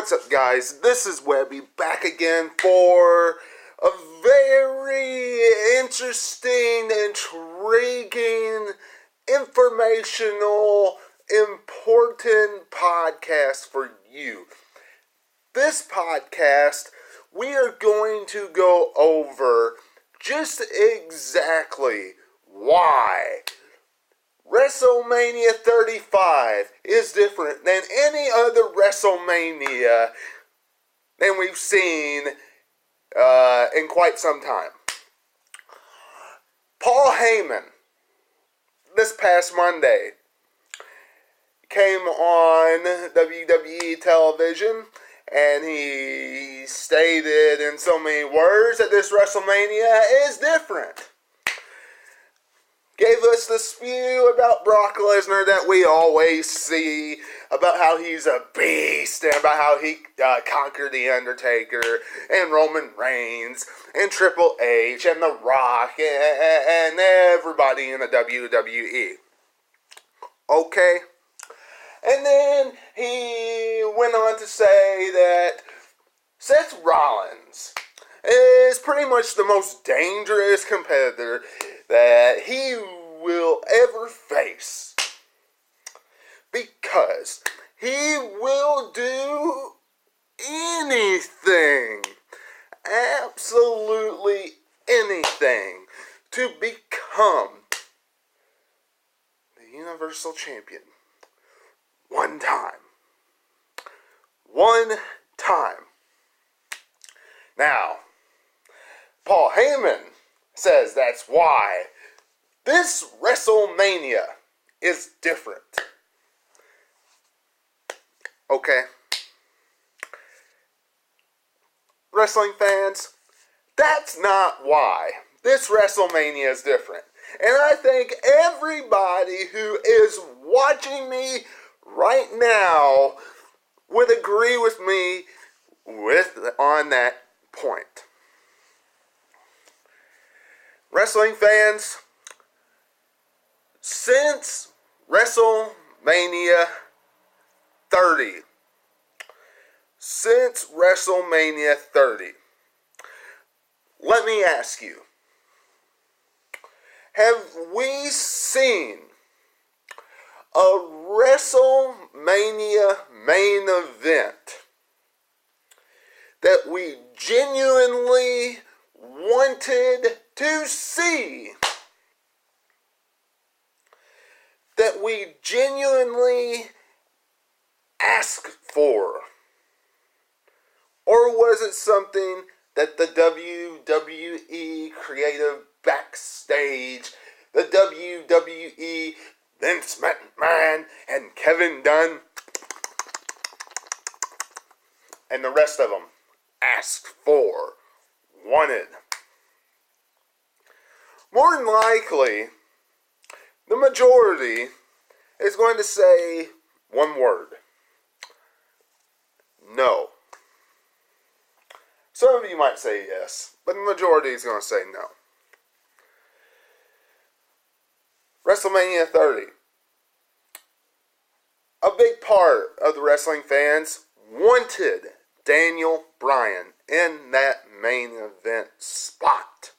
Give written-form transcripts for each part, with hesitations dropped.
What's up, guys? This is Webby back again for a very interesting, intriguing, informational, important podcast for you. This podcast, we are going to go over just exactly why WrestleMania 35 is different than any other WrestleMania than we've seen in quite some time. Paul Heyman, this past Monday, came on WWE television and he stated in so many words that this WrestleMania is different. Gave us the spew about Brock Lesnar that we always see, about how he's a beast, and about how he conquered The Undertaker, and Roman Reigns, and Triple H, and The Rock, and everybody in the WWE. Okay? And then he went on to say that Seth Rollins is pretty much the most dangerous competitor that he will ever face, because he will do anything, absolutely anything, to become the Universal Champion. One time. Now, Paul Heyman says that's why this WrestleMania is different. Okay. Wrestling fans, that's not why this WrestleMania is different. And I think everybody who is watching me right now would agree with me on that point. Wrestling fans, since WrestleMania 30, let me ask you, have we seen a WrestleMania main event that we genuinely wanted to see, that we genuinely asked for? Or was it something that the WWE creative backstage, the WWE, Vince McMahon, and Kevin Dunn, and the rest of them asked for, wanted? More than likely, the majority is going to say one word: no. Some of you might say yes, but the majority is going to say no. WrestleMania 30. A big part of the wrestling fans wanted Daniel Bryan in that main event spot.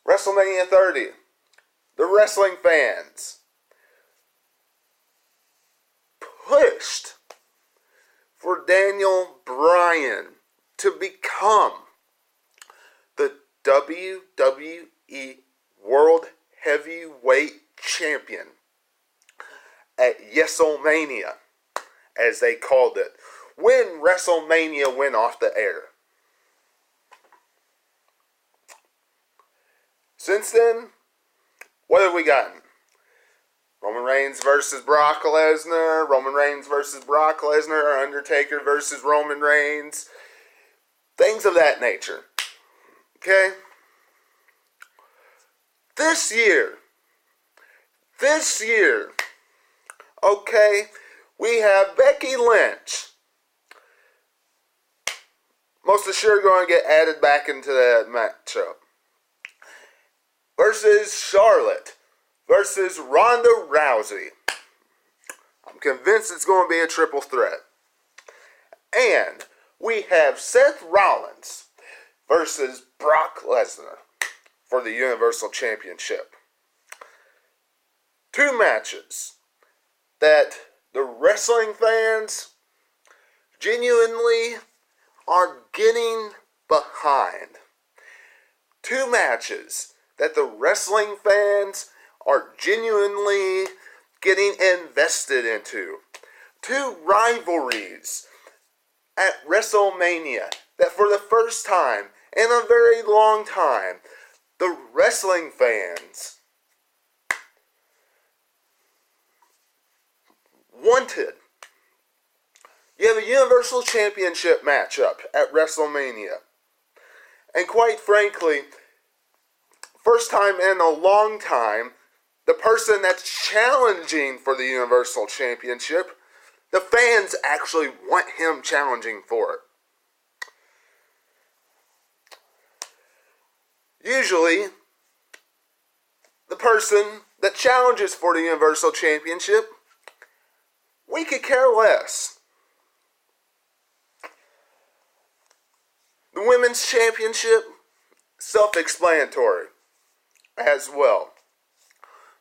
WrestleMania 30. The wrestling fans pushed for Daniel Bryan to become the WWE World Heavyweight Champion at WrestleMania, as they called it, when WrestleMania went off the air. Since then, what have we gotten? Roman Reigns versus Brock Lesnar, Roman Reigns versus Brock Lesnar, Undertaker versus Roman Reigns, things of that nature. Okay? This year, okay, we have Becky Lynch, most assured going to get added back into that matchup, versus Charlotte versus Ronda Rousey. I'm convinced it's going to be a triple threat. And we have Seth Rollins versus Brock Lesnar for the Universal Championship. Two matches that the wrestling fans genuinely are getting behind. Two matches that the wrestling fans are genuinely getting invested into. Two rivalries at WrestleMania that for the first time in a very long time, the wrestling fans wanted. You have a Universal Championship matchup at WrestleMania. And quite frankly, first time in a long time, the person that's challenging for the Universal Championship, the fans actually want him challenging for it. Usually, the person that challenges for the Universal Championship, we could care less. The Women's Championship, self-explanatory as well.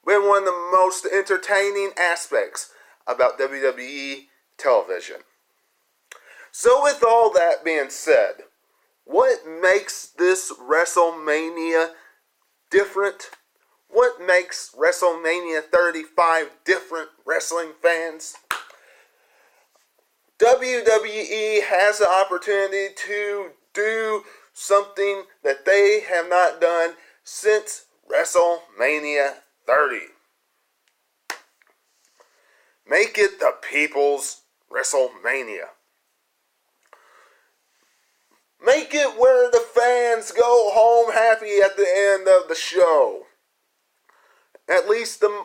Been one of the most entertaining aspects about WWE television. So with all that being said, what makes this WrestleMania different? What makes WrestleMania 35 different, wrestling fans? WWE has the opportunity to do something that they have not done since WrestleMania 30. Make it the people's WrestleMania. Make it where the fans go home happy at the end of the show. At least the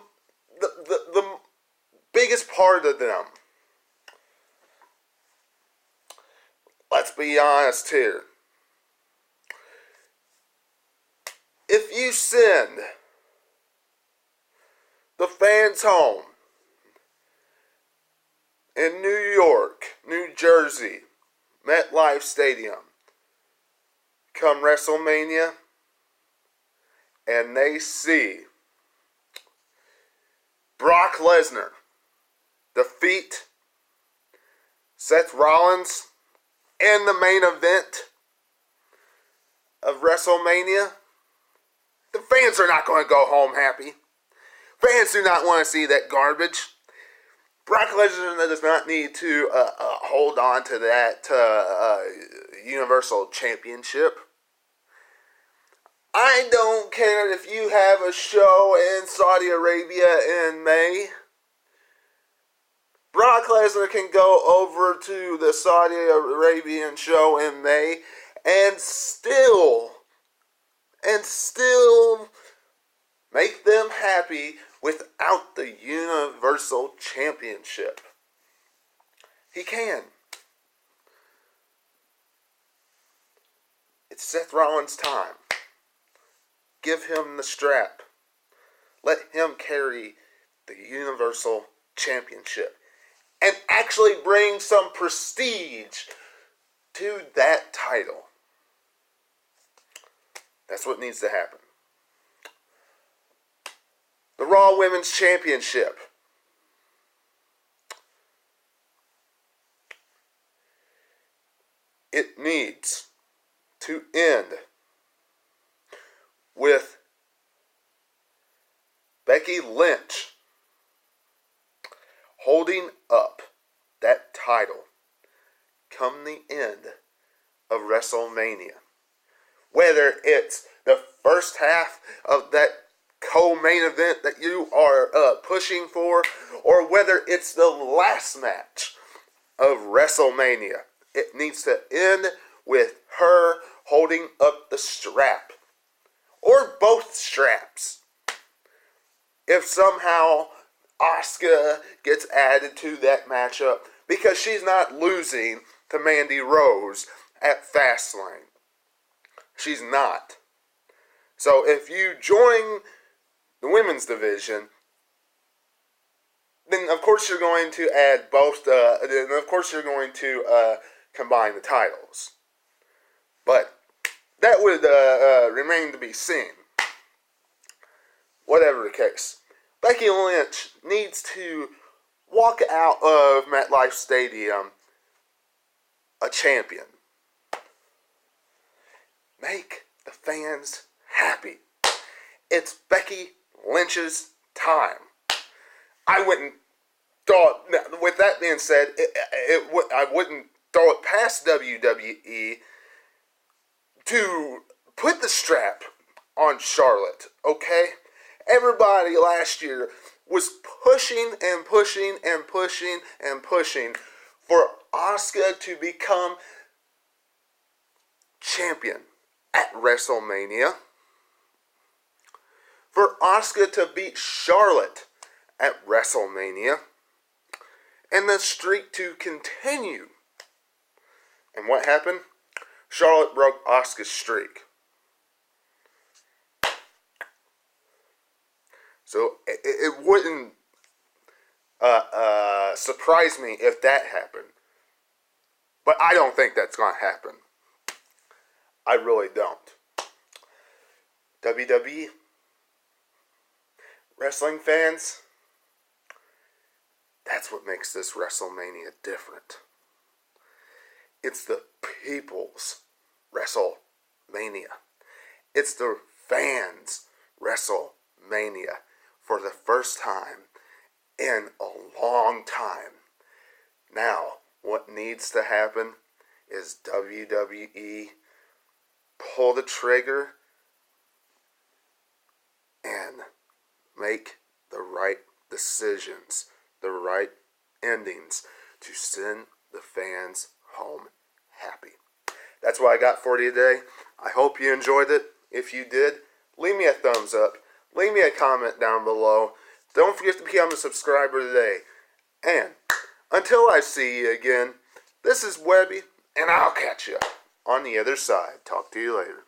biggest part of them. Let's be honest here. If you send the fans home in New York, New Jersey, MetLife Stadium, come WrestleMania, and they see Brock Lesnar defeat Seth Rollins in the main event of WrestleMania, the fans are not going to go home happy. Fans do not want to see that garbage. Brock Lesnar does not need to hold on to that Universal Championship. I don't care if you have a show in Saudi Arabia in May. Brock Lesnar can go over to the Saudi Arabian show in May and still make them happy without the Universal Championship. He can. It's Seth Rollins' time. Give him the strap. Let him carry the Universal Championship and actually bring some prestige to that title. That's what needs to happen. The Raw Women's Championship. It needs to end with Becky Lynch holding up that title come the end of WrestleMania. Whether it's the first half of that co-main event that you are pushing for, or whether it's the last match of WrestleMania, it needs to end with her holding up the strap. Or both straps. If somehow Asuka gets added to that matchup, because she's not losing to Mandy Rose at Fastlane. She's not. So if you join the women's division, then of course you're going to add both. Then of course you're going to combine the titles. But that would remain to be seen. Whatever the case, Becky Lynch needs to walk out of MetLife Stadium a champion. Make the fans happy. It's Becky Lynch's time. I wouldn't throw it, with that being said, I wouldn't throw it past WWE to put the strap on Charlotte, okay? Everybody last year was pushing and pushing and pushing and pushing for Asuka to become champion at WrestleMania. For Asuka to beat Charlotte at WrestleMania. And the streak to continue. And what happened? Charlotte broke Asuka's streak. So it wouldn't surprise me if that happened. But I don't think that's going to happen. I really don't. WWE, wrestling fans, that's what makes this WrestleMania different. It's the people's WrestleMania. It's the fans' WrestleMania for the first time in a long time. Now, what needs to happen is WWE pull the trigger and make the right decisions, the right endings to send the fans home happy. That's what I got for you today. I hope you enjoyed it. If you did, leave me a thumbs up. Leave me a comment down below. Don't forget to become a subscriber today. And until I see you again, this is Webby, and I'll catch you on the other side. Talk to you later.